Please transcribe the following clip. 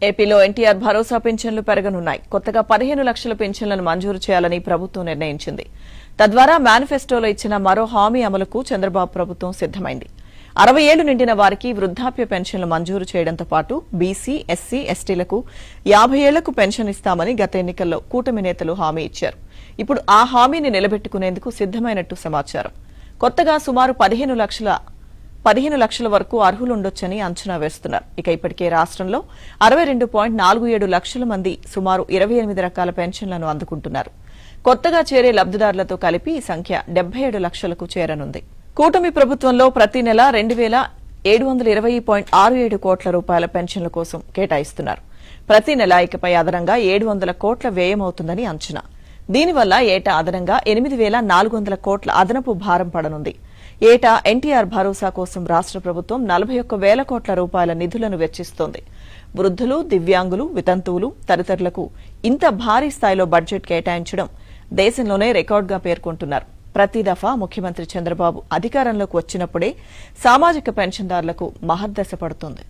ఏపీలో ఎన్టీఆర్ భరోసా పింఛన్లు పెరగనున్నాయి. కొత్తగా 15 లక్షల పింఛన్లను మంజూరు చేయాలని ప్రభుత్వం నిర్ణయించింది. తద్వారా మేనిఫెస్టోలో ఇచ్చిన మరో హామీ అమలుకు చంద్రబాబు ప్రభుత్వం సిద్దమైంది. 60 ఏళ్లు నిండిన వారికి వృద్ధాప్య పెన్షన్లు మంజూరు చేయడంతో పాటు బీసీ, ఎస్సీ, ఎస్టీలకు 50 ఏళ్లకు పెన్షన్ ఇస్తామని గత ఎన్నికల్లో కూటమి నేతలు హామీ ఇచ్చారు. ఇప్పుడు ఆ హామీని నిలబెట్టుకునేందుకు సిద్దమైనట్టు సమాచారం. కొత్తగా సుమారు 15 లక్షల వరకు అర్హులుండొచ్చని అంచనా వేస్తున్నారు. ఇక ఇప్పటికే రాష్ట్రంలో 62.47 లక్షల మంది సుమారు 28 రకాల పెన్షన్లను అందుకుంటున్నారు. కొత్తగా చేరే లబ్దిదారులతో కలిపి ఈ సంఖ్య 77 లక్షలకు చేరనుంది. కూటమి ప్రభుత్వంలో ప్రతి నెల 2,720.67 కోట్ల రూపాయల పెన్షన్ల కోసం కేటాయిస్తున్నారు. ప్రతి నెల ఇకపై అదనంగా 700 కోట్ల వ్యయమవుతుందని అంచనా. దీనివల్ల ఏటా అదనంగా 8,400 కోట్ల అదనపు భారం పడనుంది. ఏటా ఎన్టీఆర్ భరోసా కోసం రాష్ట్ర ప్రభుత్వం 41,000 కోట్ల రూపాయల నిధులను వెచ్చిస్తోంది. వృద్ధులు, దివ్యాంగులు, వితంతువులు తదితరులకు ఇంత భారీ స్థాయిలో బడ్జెట్ కేటాయించడం దేశంలోనే రికార్డుగా పేర్కొంటున్నారు. ప్రతి దఫా ముఖ్యమంత్రి చంద్రబాబు అధికారంలోకి వచ్చినప్పుడే సామాజిక పెన్షన్దారులకు మహర్దశ పడుతోంది.